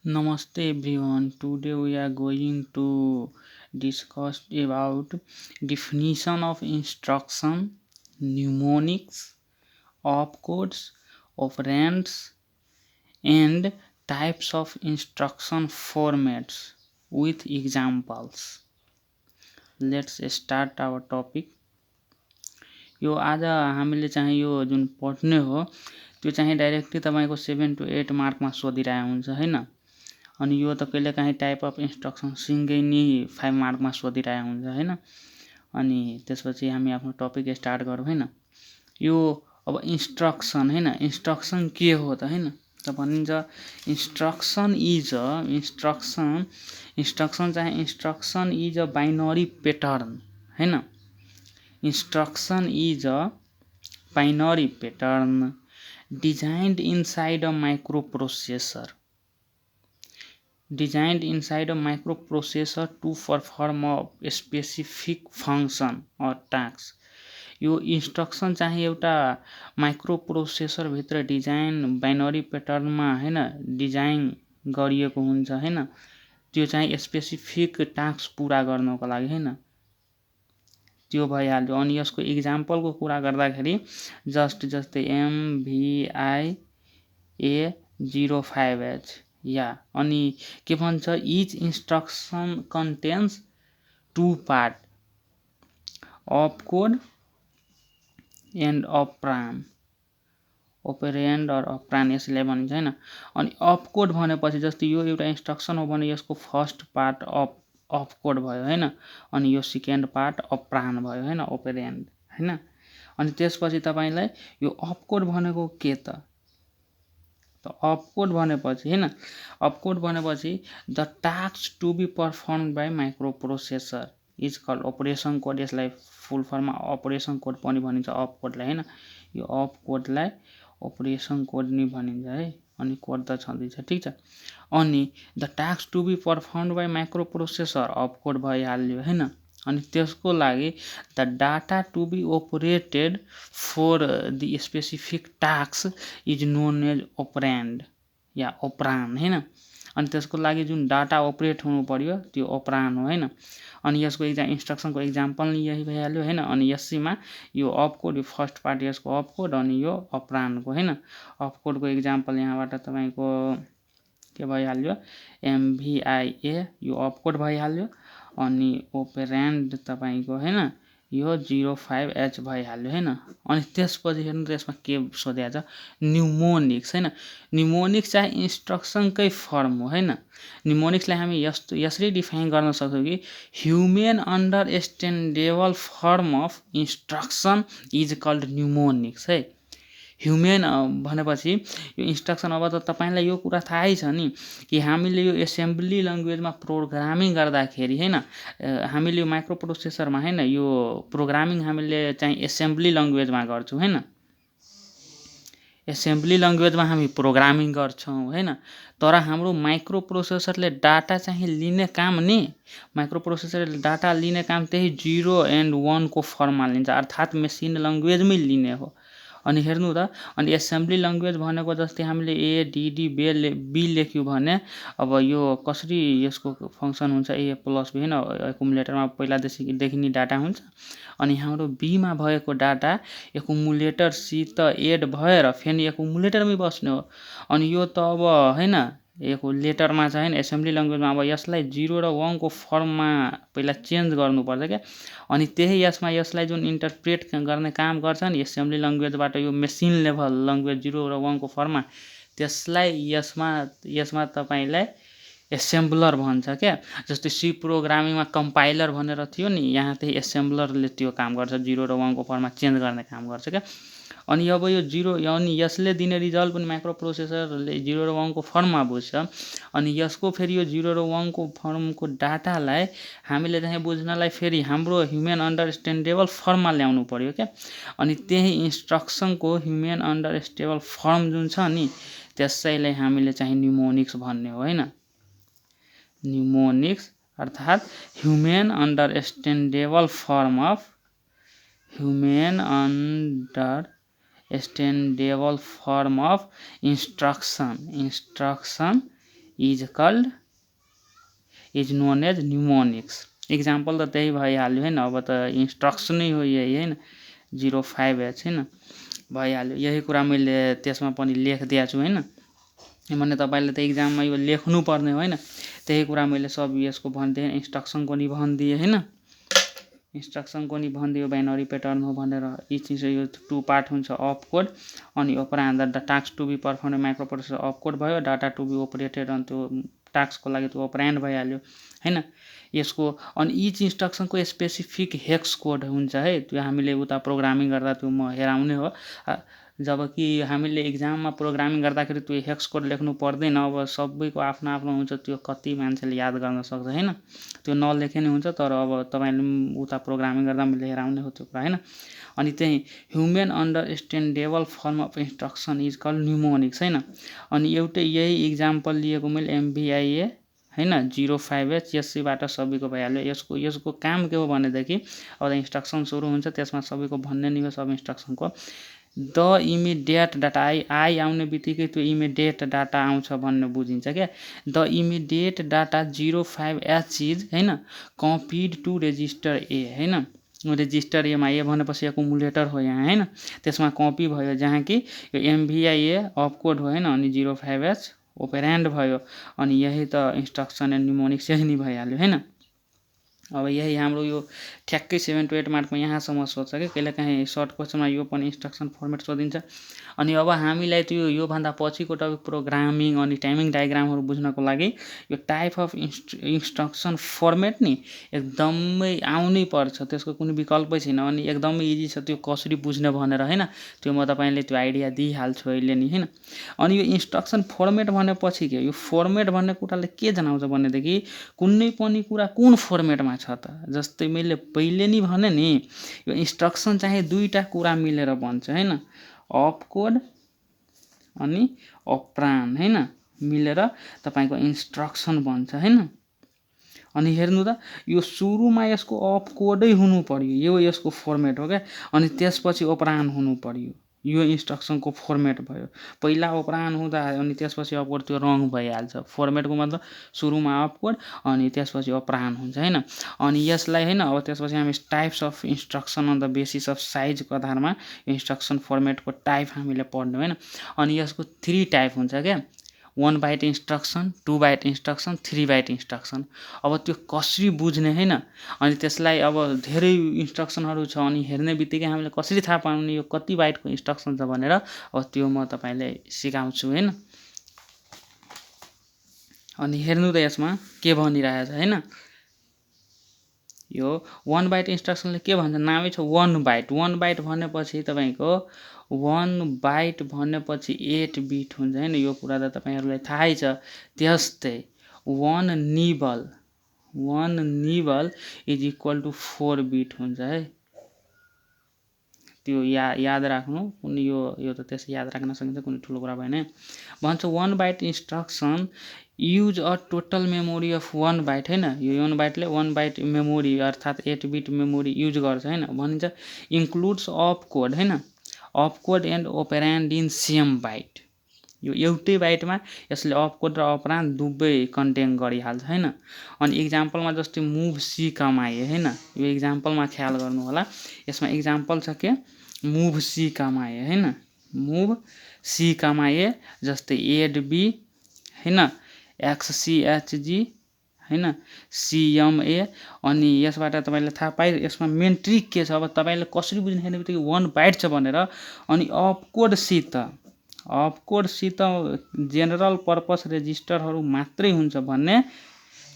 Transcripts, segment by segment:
Namaste everyone. Today we are going to discuss about definition of instruction, mnemonics, opcodes, operands, and types of instruction formats with examples. Let's start our topic. यो आज हामीले चाहिँ यो जुन पढ्ने हो त्यो चाहिँ डाइरेक्टली तपाईँको 7 to 8 मार्कमा सोधिरहेको हुन्छ हैन। अनि यो त कहिलेकाहीँ टाइप अफ इन्स्ट्रक्सन सँगै नि 5 मार्कमा सोधिरहेको हुन्छ हैन। अनि त्यसपछि हामी आफ्नो टपिक स्टार्ट गरौँ हैन। यो अब इन्स्ट्रक्सन हैन, इन्स्ट्रक्सन के हो त हैन। त भनिन्छ instruction is a binary pattern हैन। Instruction is a binary pattern designed inside a microprocessor to perform a specific function or task. यो इन्स्ट्रक्सन चाहिँ एउटा माइक्रोप्रोसेसर भित्र डिजाइन बाइनरी प्याटर्नमा हैन डिजाइन गरिएको हुन्छ हैन। त्यो चाहिँ स्पेसिफिक टास्क पूरा गर्नको लागि हैन त्यो भइहाल्यो। अनि यसको इक्जाम्पलको कुरा गर्दाखेरि जस्तै MVIA05H या अनि के भन्छ which instruction contains 2 part opcode and operand or operand यसलाई भनिन्छ हैन। अनि ऑपकोड भनेपछि जस्तै यो एउटा इन्स्ट्रक्सन हो भने यसको फर्स्ट पार्ट ऑपकोड भयो हैन। अनि यो सेकेन्ड पार्ट ऑपरान भयो हैन, ऑपरेन्ड हैन। अनि त्यसपछि तपाईलाई यो ऑपकोड भनेको के त ऑपकोड भनेपछि हैन, ऑपकोड भनेपछि the task to be performed by microprocessor is called operation code. यसलाई फुल फर्ममा ऑपरेशन कोड पनि भनिन्छ ऑपकोडलाई हैन। यो ऑपकोडलाई ऑपरेशन कोड नि भनिन्छ है। अनि कोड त छँदैछ ठीक छ। अनि the task to be performed by microprocessor opcode भइहाल्यो हैन। अनि त्यसको लागि the data to be operated for the specific task is known as operand या ऑपरान हैन। अनि त्यसको लागि जुन डाटा ऑपरेट हुनु पर्यो त्यो ऑपरान हो हैन। अनि यसको इन्स्ट्रक्सनको इक्जाम्पल नि यही भइहाल्यो हैन। अनि यसैमा यो ऑपकोड यो फर्स्ट पार्ट यसको ऑपकोड अनि यो ऑपरानको हैन। ऑपकोडको इक्जाम्पल यहाँबाट तपाईको के भइहाल्यो MVIA यो ऑपकोड भइहाल्यो। अनि ऑपरेन्ड तपाईको हैन यो 05H भइहाल्यो हैन। अनि त्यसपछि हेर्नु त यसमा के सोधेको छ न्युमोनिक्स हैन। न्युमोनिक्स चाहिँ इन्स्ट्रक्सनकै फर्म हो हैन। न्युमोनिक्सलाई हामी यसरी डिफाइन गर्न सक्छौं कि human understandable form of instruction is called mnemonics है। ह्युमन भनेपछि यो इन्स्ट्रक्सन अब त तपाईलाई यो कुरा थाहै छ नि कि हामीले यो एसेम्बली ल्याङ्ग्वेजमा प्रोग्रामिङ गर्दाखेरि हैन हामीले यो माइक्रोप्रोसेसरमा हैन यो प्रोग्रामिङ हामीले चाहिँ एसेम्बली ल्याङ्ग्वेजमा गर्छौं हैन। एसेम्बली ल्याङ्ग्वेजमा हामी प्रोग्रामिङ गर्छौं हैन। तर हाम्रो माइक्रोप्रोसेसरले डाटा चाहिँ लिने काम नि माइक्रोप्रोसेसरले डाटा लिने काम त्यही 0 एन्ड 1 को फर्ममा लिन्छ अर्थात् मेसिन ल्याङ्ग्वेजमै लिने हो। अनि हेर्नु त अनि एसेम्बली ल्याङ्ग्वेज भनेको जस्तै हामीले ADD B लेख्यौं भने अब यो कसरी यसको फंक्सन हुन्छ A + B हैन एकुमुलेटरमा पहिलादेखि नि डाटा हुन्छ। अनि हाम्रो B मा भएको डाटा एकुमुलेटर C त एड भएर फेरि एकुमुलेटरमै बस्ने हो। अनि यो त अब हैन एकुमुलेटरमा चाहिँ हैन एसेम्बली ल्याङ्ग्वेजमा अब यसलाई 0 र 1 को फर्ममा पहिला चेन्ज गर्नुपर्छ के। अनि त्यही यसलाई जुन इन्टरप्रेट गर्ने काम गर्छ नि एसेम्बली ल्याङ्ग्वेजबाट यो मेसिन लेभल ल्याङ्ग्वेज 0 र 1 को फर्ममा त्यसलाई यसमा तपाईलाई एसेम्बलर भन्छ क्या। जस्तै सी प्रोग्रामिङमा कम्पाइलर भनेर थियो नि यहाँ चाहिँ एसेम्बलरले त्यो काम गर्छ 0 र 1 को फर्ममा चेन्ज गर्ने काम गर्छ क्या। अनि अब यो 0 अनि यसले दिने रिजल्ट पनि माइक्रोप्रोसेसरले 0 र 1 को फर्ममा बुझ्छ। अनि यसको फेरि यो 0 र 1 को फर्मको डाटालाई हामीले चाहिँ बुझ्नलाई फेरि हाम्रो ह्युमन अन्डरस्ट्यान्डेबल फर्ममा ल्याउनु पर्यो क्या। अनि त्यही इन्स्ट्रक्सनको ह्युमन अन्डरस्ट्यान्डेबल फर्म जुन छ नि त्यसैलाई हामीले चाहिँ न्युमोनिक्स भन्ने हो हैन। न्युमोनिक्स अर्थात् human understandable form of instruction is known as mnemonics. Example त त्यही भइहाल्यो होइन, अब त इन्स्ट्रक्सनै हो यही होइन, 05H होइन भइहाल्यो। यही कुरा मैले त्यसमा पनि लेखिदिएको छु होइन, भने तपाईँले त इक्जाममा यो लेख्नु पर्ने होइन, त्यही कुरा मैले सब यसको भनिदिएँ। इन्स्ट्रक्सनको निबन्ध दिएँ होइन, इन्स्ट्रक्सनको निबन्ध यो बाइनरी प्याटर्न हो भनेर। यी चिज यो 2 पार्ट हुन्छ अप कोड अनि उपरान्त the task to be perform microprocessor op code भयो, डाटा टु बी अपरेटेड अनि त्यो टास्कको लागि त्यो अपरान्ड भइहाल्यो होइन। यसको अनि इच इन्स्ट्रक्सनको स्पेसिफिक हेक्स कोड हुन्छ है, त्यो हामीले उता प्रोग्रामिङ गर्दा त्यो म हेराउने हो। जबकि हामीले इक्जाममा प्रोग्रामिङ गर्दाखेरि त्यो हेक्स कोड लेख्नु पर्दैन। अब सबैको आफ्नो आफ्नो हुन्छ, त्यो कति मान्छेले याद गर्न सक्छ होइन, त्यो नलेखे नै हुन्छ। तर अब तपाईँले उता प्रोग्रामिङ गर्दा मैले हेराउने हो त्यो कुरा होइन। अनि त्यही human understandable form of instruction is called mnemonics होइन। अनि एउटै यही इक्जाम्पल लिएको मैले MVIA होइन 05H, यसैबाट सबैको भइहाल्यो। यसको काम के हो भनेदेखि अब इन्स्ट्रक्सन सुरु हुन्छ, त्यसमा सबैको भन्ने नि हो सब इन्स्ट्रक्सनको द इमिडिएट डाटा आई आउने बित्तिकै त्यो इमिडिएट डाटा आउँछ भन्ने बुझिन्छ क्या। The immediate data 05H is होइन कपिड टु रेजिस्टर ए होइन, रेजिस्टर एमा ए भनेपछि एकुमुलेटर हो यहाँ होइन, त्यसमा कपी भयो जहाँ कि यो MVIA अप कोड हो होइन, अनि 05H ओपेरान्ड भयो। अनि यही त इन्स्ट्रक्सन एन्ड न्युमोनिक्स यही नै भइहाल्यो होइन। अब यही हाम्रो यो ठ्याक्कै 7 to 8 मार्कमा यहाँसम्म सोध्छ कि कहिलेकाहीँ सर्ट क्वेसनमा यो पनि इन्स्ट्रक्सन फर्मेट सोधिन्छ। अनि अब हामीलाई त्यो योभन्दा पछिको टपिक प्रोग्रामिङ अनि टाइमिङ डायग्रामहरू बुझ्नको लागि यो टाइप अफ इन्स्ट्रक्सन फर्मेट नि एकदमै आउनै पर्छ, त्यसको कुनै विकल्पै छैन। अनि एकदमै इजी छ, त्यो कसरी बुझ्ने भनेर होइन, त्यो म तपाईँले त्यो आइडिया दिइहाल्छु अहिले नि होइन। अनि यो इन्स्ट्रक्सन फर्मेट भनेपछि के, यो फर्मेट भन्ने कुराले के जनाउँछ भनेदेखि कुनै पनि कुरा कुन फर्मेटमा छ त। जस्तै मैले पहिले नि भने नि यो इन्स्ट्रक्सन चाहिँ दुईवटा कुरा मिलेर बन्छ होइन, अप कोड अनि अपरान्ड होइन मिलेर तपाईँको इन्स्ट्रक्सन बन्छ होइन। अनि हेर्नु त यो सुरुमा यसको अप कोडै हुनु पर्यो, यो यसको फर्मेट हो क्या। अनि त्यसपछि अपरान्ड हुनु पर्यो, यो इन्स्ट्रक्सनको फर्मेट भयो। पहिला अपरान्ड हुँदा अनि त्यसपछि अप कोड, त्यो रङ भइहाल्छ। फर्मेटको मतलब सुरुमा अप कोड अनि त्यसपछि अपरान्ड हुन्छ होइन। अनि यसलाई होइन अब त्यसपछि हामी types of instruction on the basis of साइजको आधारमा इन्स्ट्रक्सन फर्मेटको टाइप हामीले पढ्ने होइन। अनि यसको 3 टाइप हुन्छ क्या, 1 byte instruction, 2 byte instruction, 3 byte instruction. अब त्यो कसरी बुझ्ने होइन, अनि त्यसलाई अब धेरै इन्स्ट्रक्सनहरू छ अनि हेर्ने बित्तिकै हामीले कसरी थाहा पाउने यो कति बाइटको इन्स्ट्रक्सन छ भनेर, अब त्यो म तपाईँलाई सिकाउँछु होइन। अनि हेर्नु त यसमा के भनिरहेछ होइन, यो 1 बाइट इन्स्ट्रक्सनले के भन्छ, नामै छ 1 बाइट। 1 बाइट भनेपछि तपाईँको 1 बाइट भनेपछि 8 बिट हुन्छ होइन, यो कुरा त तपाईँहरूलाई थाहै छ। त्यस्तै 1 nibble is equal to 4 bit हुन्छ है, त्यो याद राख्नु। कुनै यो त त्यसै याद राख्न सकिन्छ, कुनै ठुलो कुरा भएन। भन्छ 1 byte instruction use a total memory of 1 byte होइन, यो 1 बाइटले 1 बाइट मेमोरी अर्थात् 8 बिट मेमोरी युज गर्छ होइन। भनिन्छ इन्क्लुड्स अप कोड होइन, opcode and operand in same byte. यो एउटै बाइटमा यसले अप कोड र अपरान्ड दुवै कन्टेन गरिहाल्छ होइन। अनि इक्जाम्पलमा जस्तै मुभ सी कमाए होइन, यो इक्जाम्पलमा ख्याल गर्नु होला। यसमा इक्जाम्पल छ के, मुभ सी कमाए होइन, मुभ सी कमाए जस्तै एड बी होइन, XCHG होइन, CMA। अनि यसबाट तपाईँले थाहा पाइ, यसमा मेन ट्रिक के छ, अब तपाईँले कसरी बुझ्ने हेर्ने बित्तिकै 1 बाइट छ भनेर। अनि अप कोडसित जेनरल पर्पस रेजिस्टरहरू मात्रै हुन्छ भन्ने,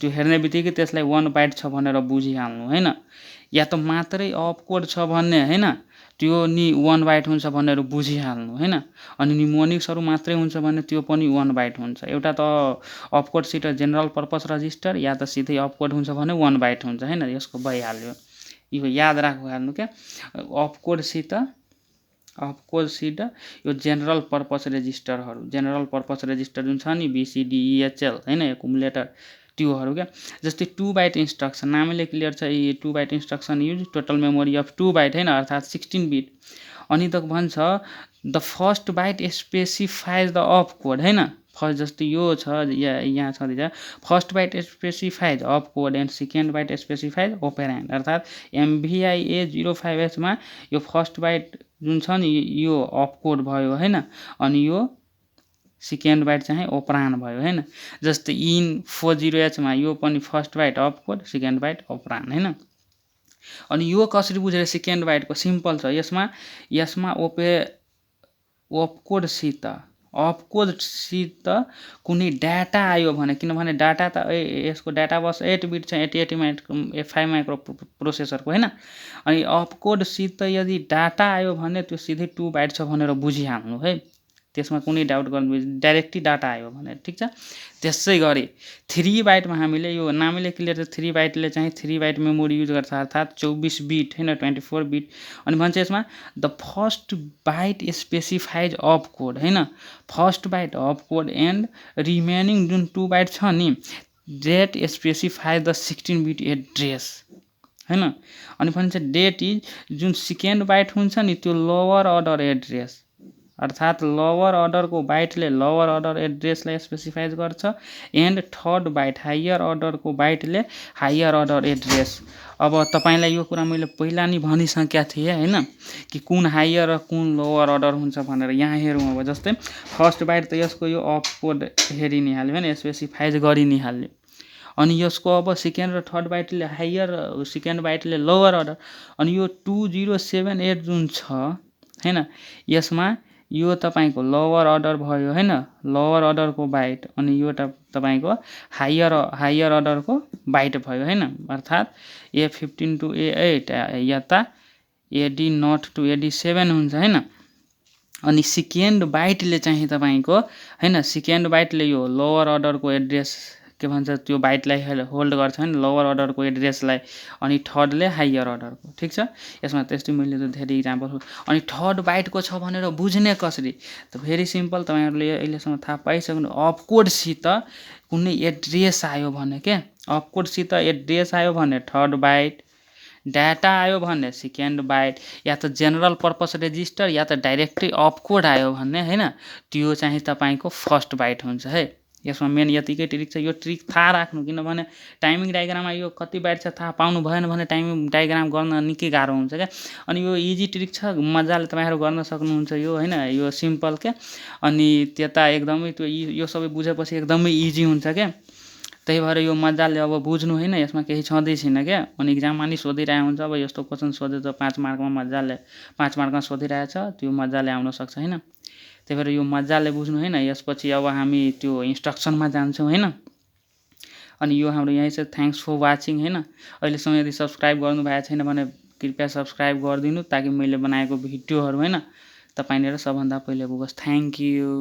त्यो हेर्ने बित्तिकै त्यसलाई 1 बाइट छ भनेर बुझिहाल्नु होइन। या त मात्रै अप कोड छ भन्ने होइन, त्यो नि 1 बाइट हुन्छ भनेर बुझिहाल्नु होइन। अनि न्युमोनिक्सहरू मात्रै हुन्छ भने त्यो पनि 1 बाइट हुन्छ। एउटा त अप कोडसित जेनरल पर्पस रजिस्टर, या त सिधै अप कोड हुन्छ भने 1 बाइट हुन्छ होइन, यसको भइहाल्यो। यो याद राख्नु क्या, अप कोडसित यो जेनरल पर्पस रेजिस्टर जुन छ नि BCDEHL होइन, एकुमुलेटर त्योहरू क्या। जस्तै 2 बाइट इन्स्ट्रक्सन नामैले क्लियर छ, 2 byte instruction use total memory of 2 byte होइन, अर्थात् 16 बिट। अनि त भन्छ the first byte specifies the opcode होइन, फर्स्ट जस्तै यो छ यहाँ छँदैछ first byte specifies opcode and second byte specifies operand अर्थात् MVIA 05H मा यो फर्स्ट बाइट जुन छ नि यो अप कोड भयो हैन अनि यो सेकेन्ड बाइट चाहिँ ओपरान भयो हैन जस्तै इन 40H मा यो पनि first byte opcode second byte operand हैन अनि यो कसरी बुझेर सेकेन्ड बाइटको सिम्पल छ यसमा अपकोडसित कुनै डाटा आयो भने किनभने डाटा त यसको डाटा बस 8 बिट छ 5 माइक्रो प्रोसेसरको हैन अनि अपकोडसित यदि डाटा आयो भने त्यो सिधै 2 बाइट छ भनेर बुझिहाल्नु है त्यसमा कुनै डाउट गर्नु डाइरेक्टली डाटा आयो भने ठीक छ त्यसै गरी 3 बाइटमा हामीले यो नामैले क्लियर छ 3 बाइटले चाहिँ 3 बाइट मेमोरी युज गर्छ अर्थात् 24 बिट हैन 24 बिट अनि भन्छ यसमा the first byte specifies opcode हैन first byte opcode and remaining जुन 2 बाइट छ नि that specify the 16 bit address हैन अनि भन्छ डेट इज जुन सेकेन्ड बाइट हुन्छ नि त्यो लोअर अर्डर एड्रेस अर्थात् लोअर अर्डरको बाइटले लोअर अर्डर एड्रेसलाई स्पेसिफाइज गर्छ एन्ड थर्ड बाइट हायर अर्डरको बाइटले हायर अर्डर एड्रेस अब तपाईलाई यो कुरा मैले पहिला नि भनिसकेका थिएँ हैन कि कुन हायर र कुन लोअर अर्डर हुन्छ भनेर यहाँ हेरौँ अब जस्तै फर्स्ट बाइट त यसको यो अप कोड हेरि नि हाल्यो हैन स्पेसिफाइज गरि नि हाल्यो अनि यसको अब सेकेन्ड र थर्ड बाइटले हायर सेकेन्ड बाइटले लोअर अर्डर अनि यो 2078 जुन छ हैन यसमा यो तपाईको लोअर अर्डर भयो हैन लोअर अर्डरको बाइट अनि यो तपाईको हायर अर्डरको बाइट भयो हैन अर्थात् A15 to A8 यता AD0 to AD7 हुन्छ हैन अनि सेकेन्ड बाइटले चाहिँ तपाईको हैन सेकेन्ड बाइटले यो लोअर अर्डरको एड्रेस के भन्छ त्यो बाइटलाई होल्ड गर्छ हैन लोअर अर्डरको एड्रेसलाई अनि थर्डले हायर अर्डरको ठीक छ यसमा त्यस्तै मैले त धेरै इक्जाम्पल अनि थर्ड बाइटको छ भनेर बुझ्ने कसरी त भेरी सिम्पल तपाईहरुले अहिलेसम्म थाहा पाइसक्नु अपकोडसित कुनै एड्रेस आयो भने के अपकोडसित एड्रेस आयो भने थर्ड बाइट डाटा आयो भने सेकेन्ड बाइट या त जेनरल पर्पस रेजिस्टर या त डाइरेक्टली अपकोड आयो भने हैन त्यो चाहिँ तपाईको फर्स्ट बाइट हुन्छ है यसमा मेन यतिकै ट्रिक छ यो ट्रिक थाहा राख्नु किनभने टाइमिङ डायग्राममा यो कति बाइट छ थाहा पाउनु भएन भने टाइमिङ डायग्राम गर्न निकै गाह्रो हुन्छ क्या अनि यो इजी ट्रिक छ मजाले तपाईहरु गर्न सक्नुहुन्छ यो हैन यो सिम्पल के अनि त्यता एकदमै त्यो यो सबै बुझेपछि एकदमै इजी हुन्छ के त्यही भएर यो मजाले अब बुझ्नु हैन यसमा केही छँदै छैन के अनि एक्जाममा नि सोधिरहेको हुन्छ अब यस्तो क्वेशन सोधे त 5 मार्कमा मजाले 5 मार्कमा सोधिरहेछ त्यो मजाले आउन सक्छ हैन त्यही भएर यो मजाले बुझ्नु हैन यसपछि अब हामी त्यो इन्स्ट्रक्सनमा जान्छौं हैन अनि यो हाम्रो यही छ थ्यांक्स फर वाचिङ हैन अहिलेसम्म यदि सब्स्क्राइब गर्नु भएको छैन भने कृपया सब्स्क्राइब गरिदिनु ताकि मैले बनाएको भिडियोहरु हैन तपाईले सबभन्दा पहिले पुगोस् थ्यांक यू